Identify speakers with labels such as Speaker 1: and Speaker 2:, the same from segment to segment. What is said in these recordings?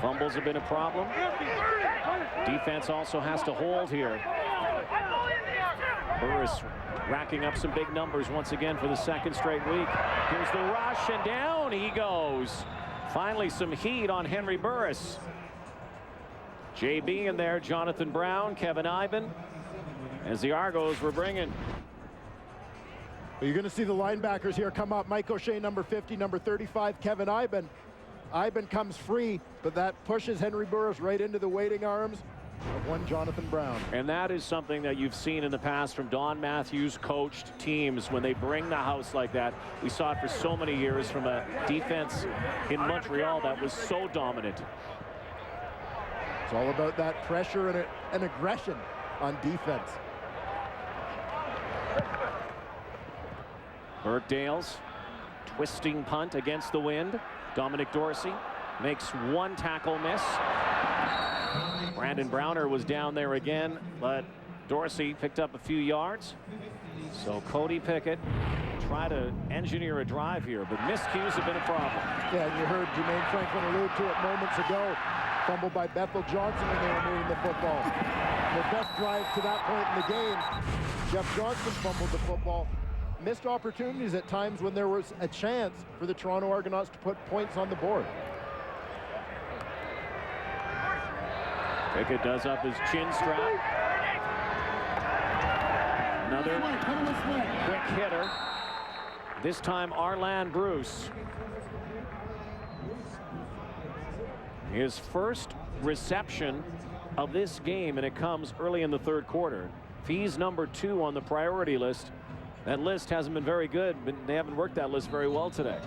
Speaker 1: Fumbles have been a problem. Defense also has to hold here. Burris racking up some big numbers once again for the second straight week. Here's the rush, and down he goes. Finally some heat on Henry Burris. JB in there, Jonathan Brown, Kevin Iben, as the Argos were bringing.
Speaker 2: You're going to see the linebackers here come up. Mike O'Shea, number 50, number 35, Kevin Iben. Iben comes free, but that pushes Henry Burris right into the waiting arms of one Jonathan Brown.
Speaker 1: And that is something that you've seen in the past from Don Matthews coached teams when they bring the house like that. We saw it for so many years from a defense in Montreal that was so dominant.
Speaker 2: It's all about that pressure and aggression on defense.
Speaker 1: Burkdale's twisting punt against the wind. Dominic Dorsey makes one tackle miss. Brandon Browner was down there again, but Dorsey picked up a few yards. So Cody Pickett tried to engineer a drive here, but miscues have been a problem.
Speaker 2: Yeah, and you heard Jermaine Franklin allude to it moments ago. Fumble by Bethel Johnson when they were moving the football. The best drive to that point in the game, Jeff Johnson fumbled the football. Missed opportunities at times when there was a chance for the Toronto Argonauts to put points on the board.
Speaker 1: Pickett does up his chin strap. Another quick hitter. This time Arlan Bruce. His first reception of this game, and it comes early in the third quarter. If he's number 2 on the priority list, that list hasn't been very good, but they haven't worked that list very well today.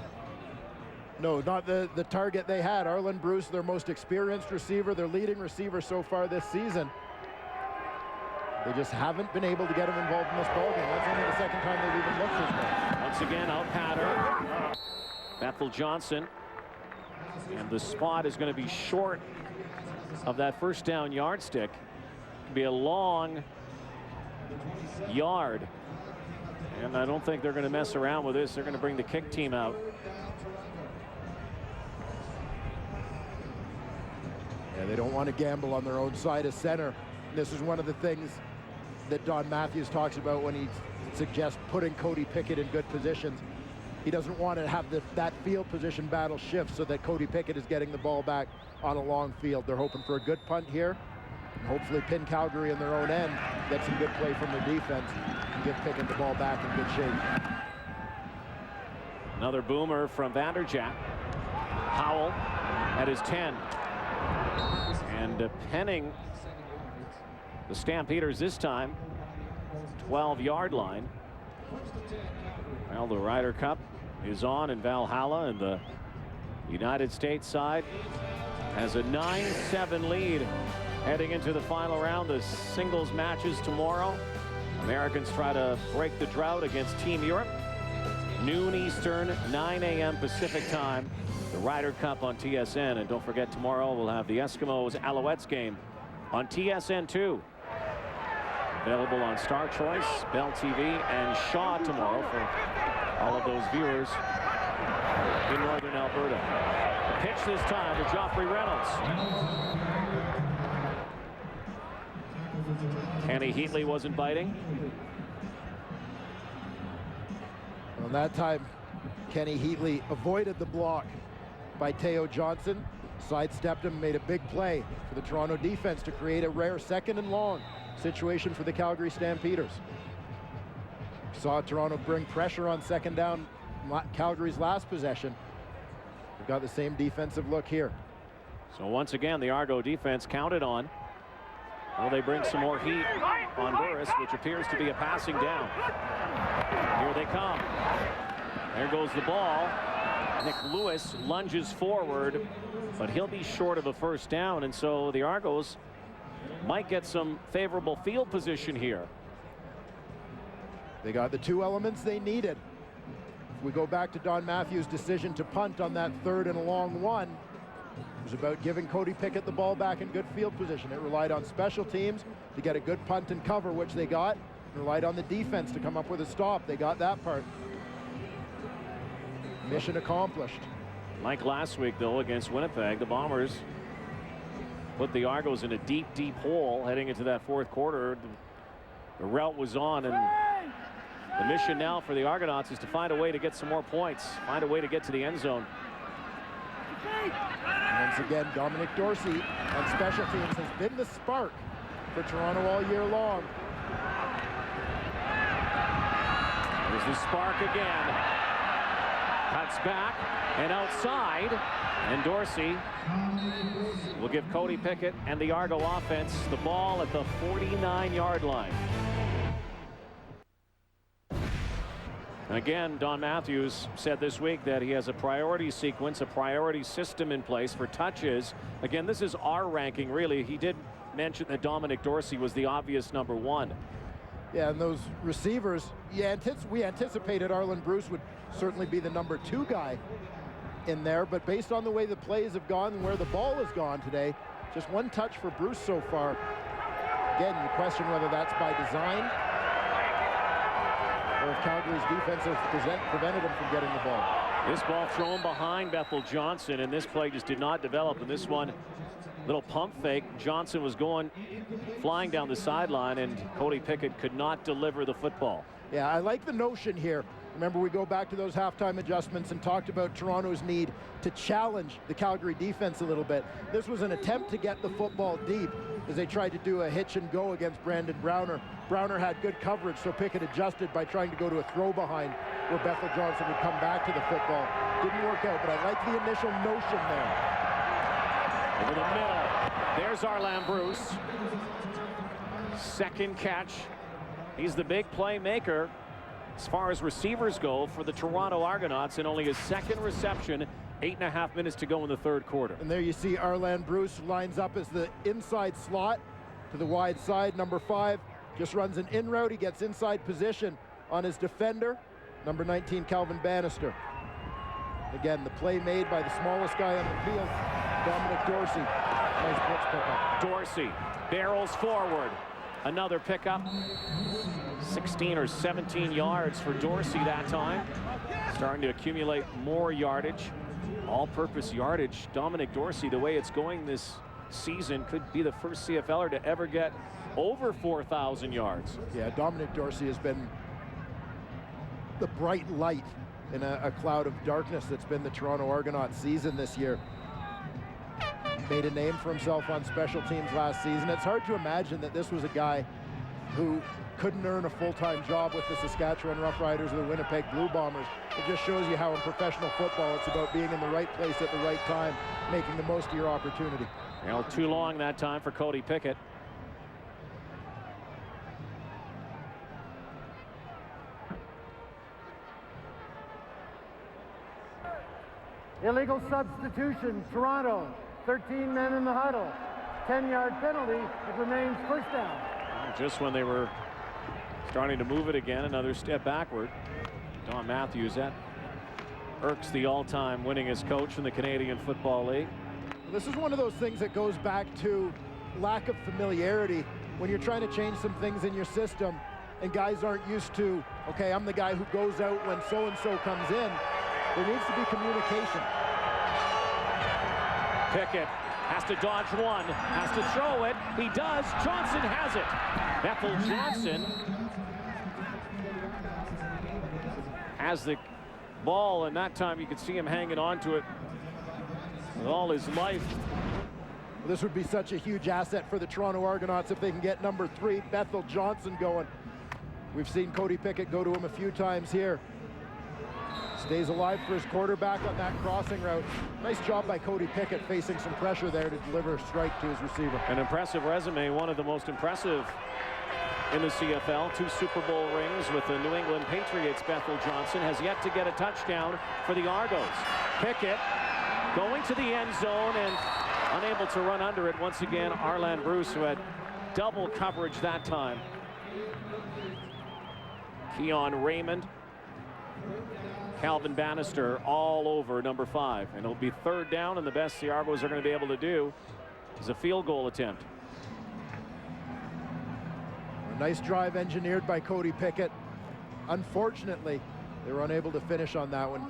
Speaker 2: No, not the target they had. Arlan Bruce, their most experienced receiver, their leading receiver so far this season. They just haven't been able to get him involved in this ballgame. That's only the second time they've even looked this way.
Speaker 1: Once again, out pattern. Bethel Johnson. And the spot is going to be short of that first down yardstick. It'll be a long yard. And I don't think they're going to mess around with this. They're going to bring the kick team out.
Speaker 2: Yeah, they don't want to gamble on their own side of center. This is one of the things that Don Matthews talks about when he suggests putting Cody Pickett in good positions. He doesn't want to have that field position battle shift so that Cody Pickett is getting the ball back on a long field. They're hoping for a good punt here, and hopefully pin Calgary in their own end, get some good play from their defense, and give Pickett the ball back in good shape.
Speaker 1: Another boomer from Vanderjagt. Howell at his 10. And penning the Stampeders this time, 12-yard line. Well, the Ryder Cup is on in Valhalla, and the United States side has a 9-7 lead heading into the final round. The singles matches tomorrow. Americans try to break the drought against Team Europe. Noon Eastern, 9 a.m. Pacific time. The Ryder Cup on TSN. And don't forget, tomorrow we'll have the Eskimos Alouettes game on TSN2. Available on Star Choice, Bell TV, and Shaw tomorrow for all of those viewers in northern Alberta. The pitch this time to Joffrey Reynolds. Kenny Heatley wasn't biting.
Speaker 2: Well, that time, Kenny Heatley avoided the block by Teo Johnson, sidestepped him, made a big play for the Toronto defense to create a rare second and long situation for the Calgary Stampeders. Saw Toronto bring pressure on second down Calgary's last possession. We've got the same defensive look here.
Speaker 1: So once again, the Argo defense counted on. Will they bring some more heat on Burris, which appears to be a passing down? Here they come. There goes the ball. Nick Lewis lunges forward, but he'll be short of a first down, and so the Argos might get some favorable field position here.
Speaker 2: They got the 2 elements they needed. If we go back to Don Matthews' decision to punt on that 3rd and a long one, it was about giving Cody Pickett the ball back in good field position. It relied on special teams to get a good punt and cover, which they got. It relied on the defense to come up with a stop. They got that part. Mission accomplished.
Speaker 1: Like last week, though, against Winnipeg, the Bombers put the Argos in a deep, deep hole heading into that fourth quarter. The route was on, and the mission now for the Argonauts is to find a way to get some more points, find a way to get to the end zone.
Speaker 2: Once again, Dominic Dorsey on special teams has been the spark for Toronto all year long.
Speaker 1: There's the spark again. Cuts back and outside, and Dorsey will give Cody Pickett and the Argo offense the ball at the 49-yard line. And again, Don Matthews said this week that he has a priority sequence, a priority system in place for touches. Again, this is our ranking, really. He did mention that Dominic Dorsey was the obvious number one.
Speaker 2: Yeah, and those receivers, we anticipated Arlen Bruce would certainly be the number 2 guy in there, but based on the way the plays have gone and where the ball has gone today, just one touch for Bruce so far. Again, you question whether that's by design or if Calgary's defense has prevented him from getting the ball.
Speaker 1: This ball thrown behind Bethel Johnson, and this play just did not develop. And this one, little pump fake. Johnson was flying down the sideline, and Cody Pickett could not deliver the football.
Speaker 2: Yeah, I like the notion here. Remember, we go back to those halftime adjustments and talked about Toronto's need to challenge the Calgary defense a little bit. This was an attempt to get the football deep as they tried to do a hitch and go against Brandon Browner. Browner had good coverage, so Pickett adjusted by trying to go to a throw behind where Bethel Johnson would come back to the football. Didn't work out, but I like the initial notion there.
Speaker 1: Over the middle, there's Arlen Bruce. Second catch. He's the big playmaker as far as receivers go for the Toronto Argonauts, in only his second reception. 8.5 minutes to go in the third quarter.
Speaker 2: And there you see Arlen Bruce lines up as the inside slot to the wide side. Number 5 just runs an in route. He gets inside position on his defender, number 19, Calvin Bannister. Again, the play made by the smallest guy on the field, Dominic Dorsey. Nice blitz pickup.
Speaker 1: Dorsey barrels forward. Another pickup. 16 or 17 yards for Dorsey that time. Starting to accumulate more yardage. All-purpose yardage. Dominic Dorsey, the way it's going this season, could be the first CFLer to ever get over 4,000 yards.
Speaker 2: Yeah, Dominic Dorsey has been the bright light in a cloud of darkness that's been the Toronto Argonauts season this year. Made a name for himself on special teams last season. It's hard to imagine that this was a guy who couldn't earn a full-time job with the Saskatchewan Roughriders or the Winnipeg Blue Bombers. It just shows you how in professional football it's about being in the right place at the right time, making the most of your opportunity.
Speaker 1: Well, too long that time for Cody Pickett.
Speaker 3: Illegal substitution, Toronto. 13 men in the huddle. 10-yard penalty. It remains first down.
Speaker 1: Just when they were starting to move it again, another step backward. Don Matthews, that irks the all-time winningest coach in the Canadian Football League.
Speaker 2: This is one of those things that goes back to lack of familiarity when you're trying to change some things in your system and guys aren't used to, okay, I'm the guy who goes out when so-and-so comes in. There needs to be communication.
Speaker 1: Pickett has to dodge one, has to throw it. He does. Johnson has it. Bethel Johnson has the ball, and that time you could see him hanging on to it with all his life.
Speaker 2: This would be such a huge asset for the Toronto Argonauts if they can get number 3, Bethel Johnson, going. We've seen Cody Pickett go to him a few times here. Stays alive for his quarterback on that crossing route. Nice job by Cody Pickett facing some pressure there to deliver a strike to his receiver.
Speaker 1: An impressive resume, one of the most impressive in the CFL. 2 Super Bowl rings with the New England Patriots. Bethel Johnson has yet to get a touchdown for the Argos. Pickett going to the end zone and unable to run under it. Once again, Arlen Bruce, who had double coverage that time. Keon Raymond, Calvin Bannister all over number 5. And it'll be third down, and the best the Argos are going to be able to do is a field goal attempt.
Speaker 2: A nice drive engineered by Cody Pickett. Unfortunately, they were unable to finish on that one.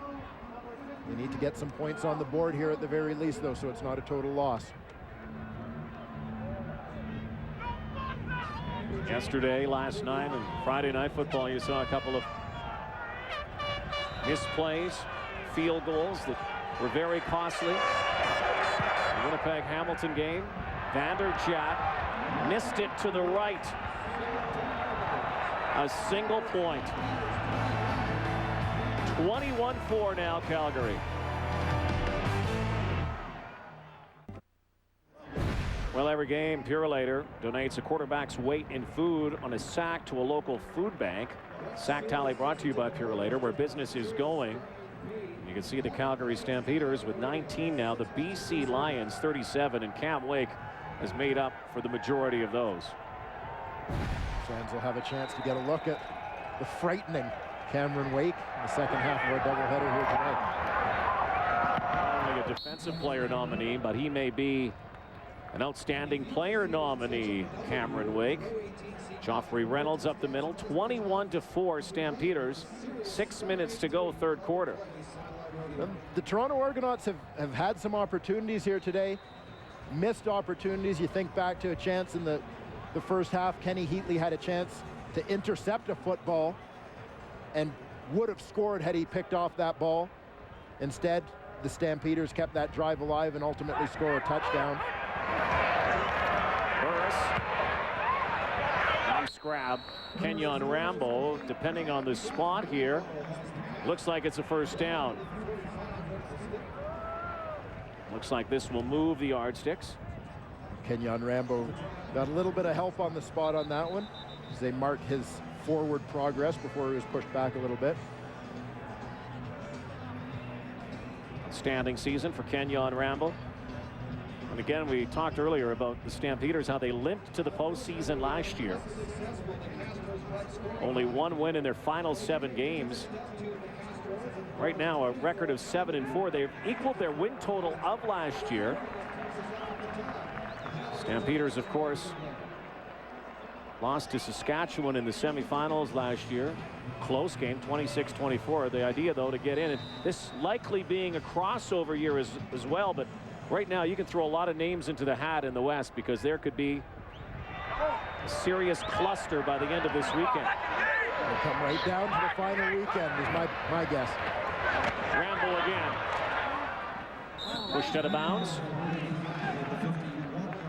Speaker 2: They need to get some points on the board here at the very least, though, so it's not a total loss.
Speaker 1: Yesterday, last night, and Friday night football, you saw a couple of misplays, field goals that were very costly. The Winnipeg-Hamilton game, Vanderjagt missed it to the right. A single point. 21-4 now, Calgary. Well, every game, Purolator donates a quarterback's weight in food on a sack to a local food bank. Sack tally brought to you by Purolator, where business is going. You can see the Calgary Stampeders with 19 now, the BC Lions 37, and Cam Wake has made up for the majority of those.
Speaker 2: Fans will have a chance to get a look at the frightening Cameron Wake in the second half of our doubleheader here today.
Speaker 1: Not only a defensive player nominee, but he may be an outstanding player nominee, Cameron Wake. Joffrey Reynolds up the middle, 21-4 Stampeders, 6 minutes to go, third quarter.
Speaker 2: The Toronto Argonauts have had some opportunities here today, missed opportunities. You think back to a chance in the first half. Kenny Heatley had a chance to intercept a football and would have scored had he picked off that ball. Instead, the Stampeders kept that drive alive and ultimately score a touchdown.
Speaker 1: Burris. Nice grab. Kenyon Rambo, depending on the spot here, looks like it's a first down. Looks like this will move the yardsticks.
Speaker 2: Kenyon Rambo got a little bit of help on the spot on that one as they marked his forward progress before he was pushed back a little bit.
Speaker 1: Outstanding season for Kenyon Rambo. And again, we talked earlier about the Stampeders, how they limped to the postseason last year. Only one win in their final 7 games. Right now, a record of 7-4. They've equaled their win total of last year. Stampeders, of course, lost to Saskatchewan in the semifinals last year. Close game, 26-24. The idea, though, to get in, and this likely being a crossover year as well, but right now you can throw a lot of names into the hat in the West because there could be a serious cluster by the end of this weekend.
Speaker 2: They'll come right down to the final weekend is my guess.
Speaker 1: Rambo again. Pushed out of bounds.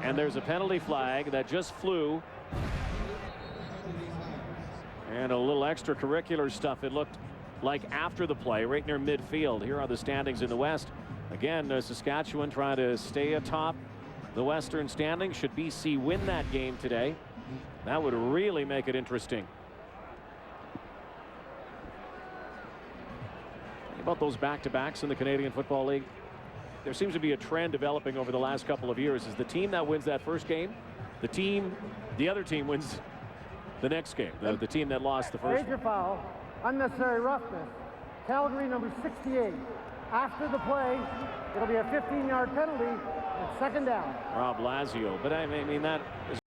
Speaker 1: And there's a penalty flag that just flew. And a little extracurricular stuff, it looked like, after the play, right near midfield. Here are the standings in the West. Again, Saskatchewan trying to stay atop the Western standings. Should BC win that game today, that would really make it interesting. Think about those back-to-backs in the Canadian Football League. There seems to be a trend developing over the last couple of years. Is the team that wins that first game, the other team wins the next game. The team that lost the first.
Speaker 3: Major foul, unnecessary roughness. Calgary number 68. After the play, it'll be a 15-yard penalty and second down.
Speaker 1: Rob Lazio, but I mean that is